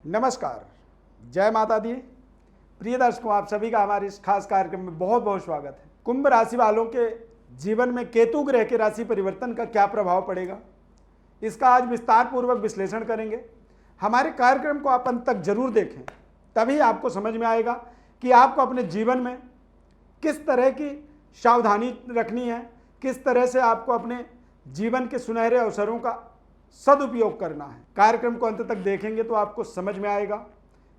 नमस्कार, जय माता दी। प्रिय दर्शकों, आप सभी का हमारे इस खास कार्यक्रम में बहुत बहुत स्वागत है। कुंभ राशि वालों के जीवन में केतु ग्रह के राशि परिवर्तन का क्या प्रभाव पड़ेगा, इसका आज विस्तार पूर्वक विश्लेषण करेंगे। हमारे कार्यक्रम को आप अंत तक जरूर देखें, तभी आपको समझ में आएगा कि आपको अपने जीवन में किस तरह की सावधानी रखनी है, किस तरह से आपको अपने जीवन के सुनहरे अवसरों का सदुपयोग करना है। कार्यक्रम को अंत तक देखेंगे तो आपको समझ में आएगा,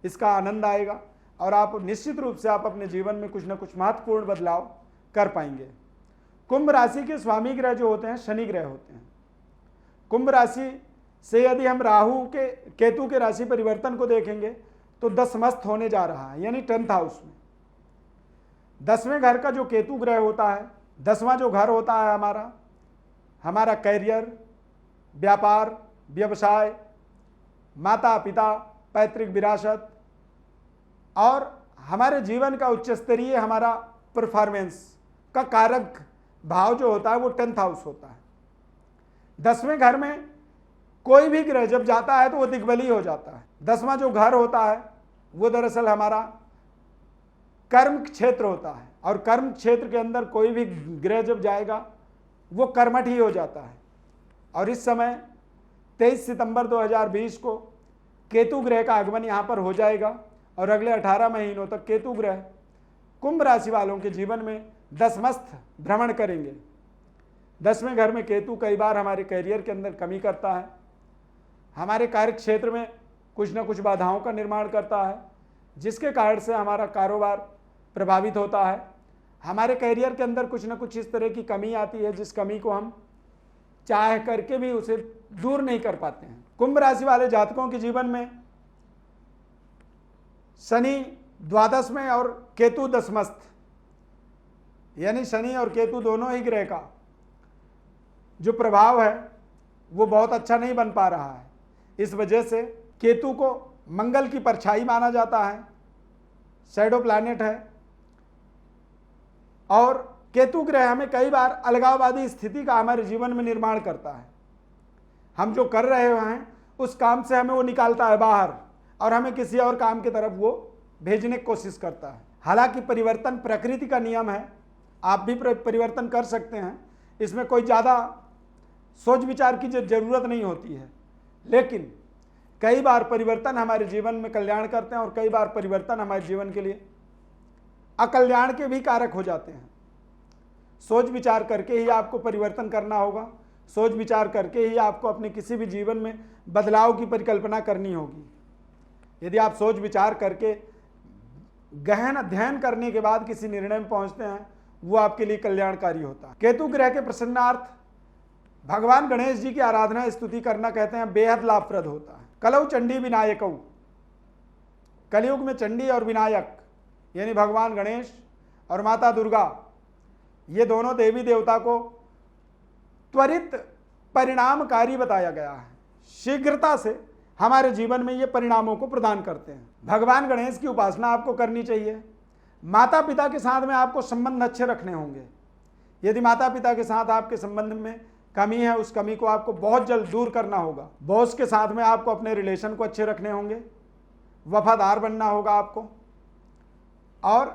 इसका आनंद आएगा और आप निश्चित रूप से आप अपने जीवन में कुछ ना कुछ महत्वपूर्ण बदलाव कर पाएंगे। कुंभ राशि के स्वामी ग्रह जो होते हैं शनि ग्रह होते हैं। कुंभ राशि से यदि हम राहु के केतु के राशि परिवर्तन को देखेंगे तो दशमस्त होने जा रहा है, यानी 10th हाउस में 10वें घर का जो केतु ग्रह होता है, 10वां जो घर होता है हमारा कैरियर, व्यापार, व्यवसाय, माता पिता, पैतृक विरासत और हमारे जीवन का उच्च स्तरीय हमारा परफॉर्मेंस का कारक भाव जो होता है वो 10th हाउस होता है। 10वें घर में कोई भी ग्रह जब जाता है तो वो दिग्बली हो जाता है। 10वां जो घर होता है वो दरअसल हमारा कर्म क्षेत्र होता है और कर्म क्षेत्र के अंदर कोई भी ग्रह जब जाएगा वो कर्मठ ही हो जाता है। और इस समय 23 सितंबर 2020 को केतु ग्रह का आगमन यहाँ पर हो जाएगा और अगले 18 महीनों तक केतु ग्रह कुंभ राशि वालों के जीवन में दशमस्त भ्रमण करेंगे। 10वें घर में केतु कई बार हमारे कैरियर के अंदर कमी करता है, हमारे कार्य क्षेत्र में कुछ न कुछ बाधाओं का निर्माण करता है, जिसके कारण से हमारा कारोबार प्रभावित होता है। हमारे कैरियर के अंदर कुछ न कुछ इस तरह की कमी आती है जिस कमी को हम चाह करके भी उसे दूर नहीं कर पाते हैं। कुंभ राशि वाले जातकों के जीवन में शनि द्वादश में और केतु दशमस्त, यानी शनि और केतु दोनों ही ग्रह का जो प्रभाव है वो बहुत अच्छा नहीं बन पा रहा है। इस वजह से केतु को मंगल की परछाई माना जाता है, शैडो प्लैनेट है, और केतु ग्रह हमें कई बार अलगाववादी स्थिति का हमारे जीवन में निर्माण करता है। हम जो कर रहे हैं उस काम से हमें वो निकालता है बाहर और हमें किसी और काम की तरफ वो भेजने की कोशिश करता है। हालांकि परिवर्तन प्रकृति का नियम है, आप भी परिवर्तन कर सकते हैं, इसमें कोई ज़्यादा सोच विचार की जरूरत नहीं होती है। लेकिन कई बार परिवर्तन हमारे जीवन में कल्याण करते हैं और कई बार परिवर्तन हमारे जीवन के लिए अकल्याण के भी कारक हो जाते हैं। सोच विचार करके ही आपको परिवर्तन करना होगा, सोच विचार करके ही आपको अपने किसी भी जीवन में बदलाव की परिकल्पना करनी होगी। यदि आप सोच विचार करके गहन अध्ययन करने के बाद किसी निर्णय में पहुंचते हैं वो आपके लिए कल्याणकारी होता है। केतु ग्रह के प्रसन्नार्थ भगवान गणेश जी की आराधना स्तुति करना कहते हैं बेहद लाभप्रद होता है। कलौ चंडी विनायकौ, कलयुग में चंडी और विनायक यानी भगवान गणेश और माता दुर्गा, ये दोनों देवी देवता को त्वरित परिणामकारी बताया गया है। शीघ्रता से हमारे जीवन में ये परिणामों को प्रदान करते हैं। भगवान गणेश की उपासना आपको करनी चाहिए। माता पिता के साथ में आपको संबंध अच्छे रखने होंगे। यदि माता पिता के साथ आपके संबंध में कमी है, उस कमी को आपको बहुत जल्द दूर करना होगा। बॉस के साथ में आपको अपने रिलेशन को अच्छे रखने होंगे, वफादार बनना होगा आपको और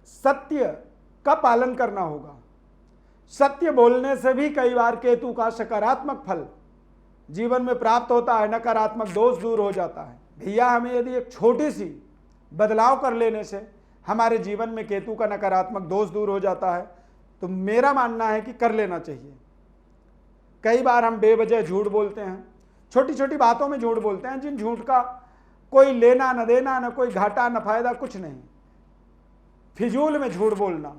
सत्य का पालन करना होगा। सत्य बोलने से भी कई बार केतु का सकारात्मक फल जीवन में प्राप्त होता है, नकारात्मक दोष दूर हो जाता है। भैया, हमें यदि एक छोटी सी बदलाव कर लेने से हमारे जीवन में केतु का नकारात्मक दोष दूर हो जाता है तो मेरा मानना है कि कर लेना चाहिए। कई बार हम बेवजह झूठ बोलते हैं, छोटी छोटी बातों में झूठ बोलते हैं, जिन झूठ का कोई लेना न देना, न कोई घाटा न फायदा, कुछ नहीं। फिजूल में झूठ बोलना,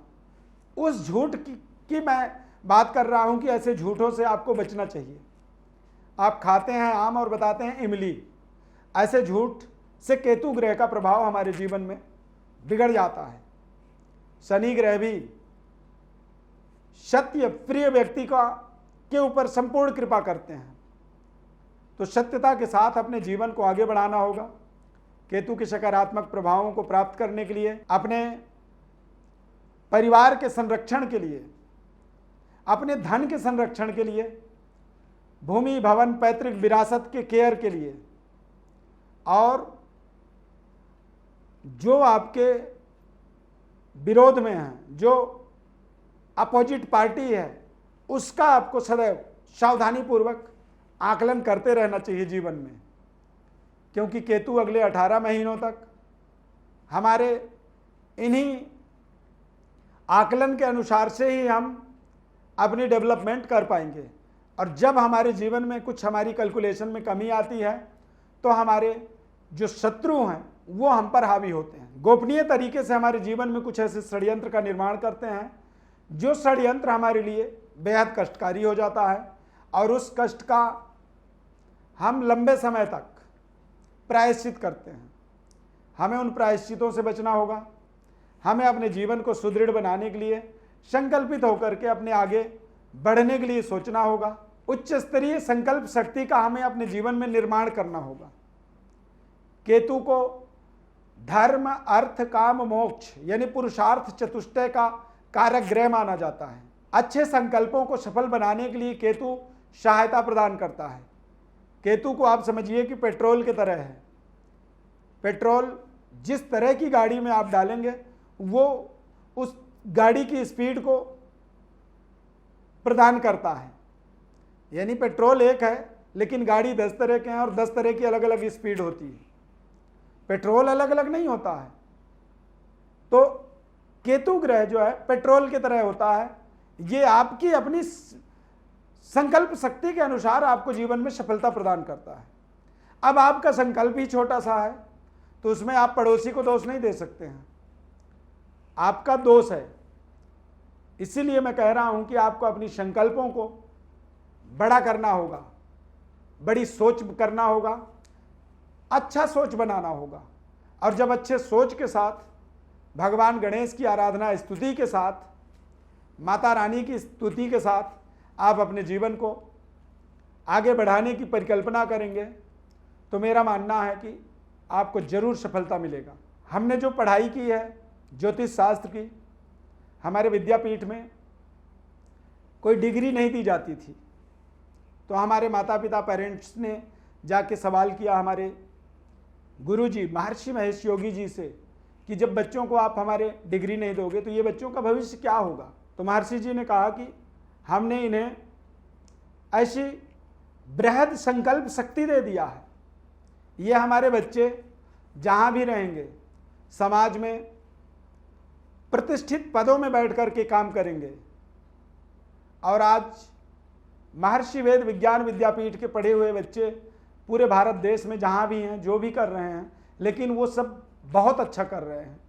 उस झूठ की मैं बात कर रहा हूं कि ऐसे झूठों से आपको बचना चाहिए। आप खाते हैं आम और बताते हैं इमली, ऐसे झूठ से केतु ग्रह का प्रभाव हमारे जीवन में बिगड़ जाता है। शनि ग्रह भी सत्य प्रिय व्यक्ति के ऊपर संपूर्ण कृपा करते हैं, तो सत्यता के साथ अपने जीवन को आगे बढ़ाना होगा। केतु के सकारात्मक प्रभावों को प्राप्त करने के लिए, अपने परिवार के संरक्षण के लिए, अपने धन के संरक्षण के लिए, भूमि भवन पैतृक विरासत के केयर के लिए और जो आपके विरोध में है, जो अपोजिट पार्टी है, उसका आपको सदैव सावधानीपूर्वक आकलन करते रहना चाहिए जीवन में, क्योंकि केतु अगले 18 महीनों तक हमारे इन्हीं आकलन के अनुसार से ही हम अपनी डेवलपमेंट कर पाएंगे। और जब हमारे जीवन में कुछ हमारी कैलकुलेशन में कमी आती है तो हमारे जो शत्रु हैं वो हम पर हावी होते हैं, गोपनीय तरीके से हमारे जीवन में कुछ ऐसे षड्यंत्र का निर्माण करते हैं जो षड्यंत्र हमारे लिए बेहद कष्टकारी हो जाता है, और उस कष्ट का हम लंबे समय तक प्रायश्चित करते हैं। हमें उन प्रायश्चितों से बचना होगा। हमें अपने जीवन को सुदृढ़ बनाने के लिए संकल्पित होकर के अपने आगे बढ़ने के लिए सोचना होगा। उच्च स्तरीय संकल्प शक्ति का हमें अपने जीवन में निर्माण करना होगा। केतु को धर्म, अर्थ, काम, मोक्ष यानी पुरुषार्थ चतुष्टय का कारक ग्रह माना जाता है। अच्छे संकल्पों को सफल बनाने के लिए केतु सहायता प्रदान करता है। केतु को आप समझिए कि पेट्रोल की तरह है। पेट्रोल जिस तरह की गाड़ी में आप डालेंगे वो उस गाड़ी की स्पीड को प्रदान करता है। यानी पेट्रोल एक है लेकिन गाड़ी 10 तरह के हैं और 10 तरह की अलग अलग स्पीड होती है। पेट्रोल अलग अलग नहीं होता है। तो केतु ग्रह जो है पेट्रोल की तरह होता है। ये आपकी अपनी संकल्प शक्ति के अनुसार आपको जीवन में सफलता प्रदान करता है। अब आपका संकल्प ही छोटा सा है तो उसमें आप पड़ोसी को दोष नहीं दे सकते हैं, आपका दोष है। इसीलिए मैं कह रहा हूं कि आपको अपनी संकल्पों को बड़ा करना होगा, बड़ी सोच करना होगा, अच्छा सोच बनाना होगा। और जब अच्छे सोच के साथ भगवान गणेश की आराधना स्तुति के साथ, माता रानी की स्तुति के साथ आप अपने जीवन को आगे बढ़ाने की परिकल्पना करेंगे तो मेरा मानना है कि आपको जरूर सफलता मिलेगा। हमने जो पढ़ाई की है ज्योतिष शास्त्र की, हमारे विद्यापीठ में कोई डिग्री नहीं दी जाती थी। तो हमारे माता पिता पेरेंट्स ने जाके सवाल किया हमारे गुरुजी महर्षि महेश योगी जी से कि जब बच्चों को आप हमारे डिग्री नहीं दोगे तो ये बच्चों का भविष्य क्या होगा। तो महर्षि जी ने कहा कि हमने इन्हें ऐसी बृहद संकल्प शक्ति दे दिया है, ये हमारे बच्चे जहाँ भी रहेंगे समाज में प्रतिष्ठित पदों में बैठ कर के काम करेंगे। और आज महर्षि वेद विज्ञान विद्यापीठ के पढ़े हुए बच्चे पूरे भारत देश में जहाँ भी हैं, जो भी कर रहे हैं, लेकिन वो सब बहुत अच्छा कर रहे हैं।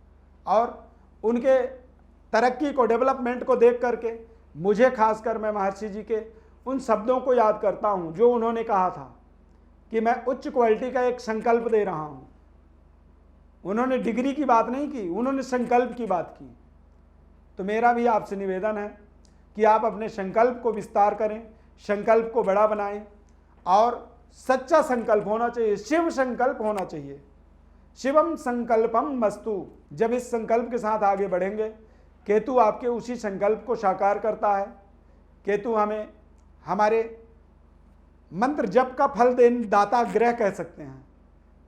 और उनके तरक्की को, डेवलपमेंट को देख करके मुझे खासकर मैं महर्षि जी के उन शब्दों को याद करता हूँ जो उन्होंने कहा था कि मैं उच्च क्वालिटी का एक संकल्प दे रहा हूँ। उन्होंने डिग्री की बात नहीं की, उन्होंने संकल्प की बात की। तो मेरा भी आपसे निवेदन है कि आप अपने संकल्प को विस्तार करें, संकल्प को बड़ा बनाएं और सच्चा संकल्प होना चाहिए, शिव संकल्प होना चाहिए। शिवम संकल्पम मस्तु। जब इस संकल्प के साथ आगे बढ़ेंगे, केतु आपके उसी संकल्प को साकार करता है। केतु हमें हमारे मंत्र जप का फल दाता ग्रह कह सकते हैं,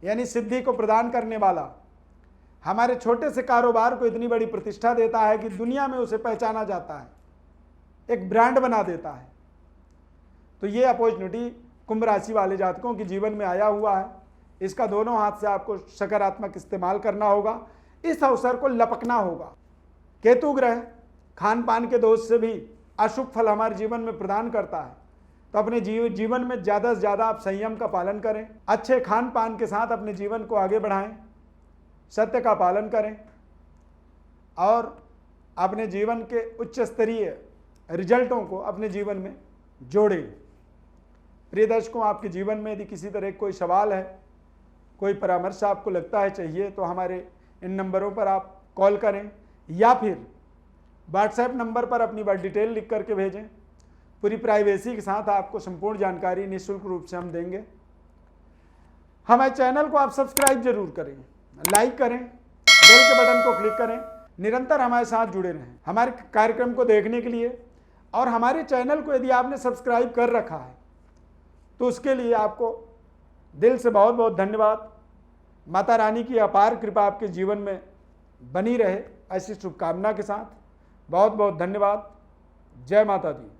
यानी सिद्धि को प्रदान करने वाला। हमारे छोटे से कारोबार को इतनी बड़ी प्रतिष्ठा देता है कि दुनिया में उसे पहचाना जाता है, एक ब्रांड बना देता है। तो ये अपॉर्चुनिटी कुंभ राशि वाले जातकों के जीवन में आया हुआ है। इसका दोनों हाथ से आपको सकारात्मक इस्तेमाल करना होगा, इस अवसर को लपकना होगा। केतु ग्रह खान पान के दोष से भी अशुभ फल हमारे जीवन में प्रदान करता है। तो अपने जीवन में ज़्यादा से ज़्यादा आप संयम का पालन करें, अच्छे खान पान के साथ अपने जीवन को आगे बढ़ाएं, सत्य का पालन करें और अपने जीवन के उच्च स्तरीय रिजल्टों को अपने जीवन में जोड़ें। प्रिय दर्शकों, आपके जीवन में यदि किसी तरह कोई सवाल है, कोई परामर्श आपको लगता है चाहिए, तो हमारे इन नंबरों पर आप कॉल करें या फिर व्हाट्सएप नंबर पर अपनी बात डिटेल लिख करके भेजें। पूरी प्राइवेसी के साथ आपको संपूर्ण जानकारी निःशुल्क रूप से हम देंगे। हमारे चैनल को आप सब्सक्राइब जरूर करें, लाइक करें, बेल के बटन को क्लिक करें, निरंतर हमारे साथ जुड़े रहें हमारे कार्यक्रम को देखने के लिए। और हमारे चैनल को यदि आपने सब्सक्राइब कर रखा है तो उसके लिए आपको दिल से बहुत बहुत धन्यवाद। माता रानी की अपार कृपा आपके जीवन में बनी रहे, ऐसी शुभकामना के साथ बहुत बहुत धन्यवाद। जय माता दी।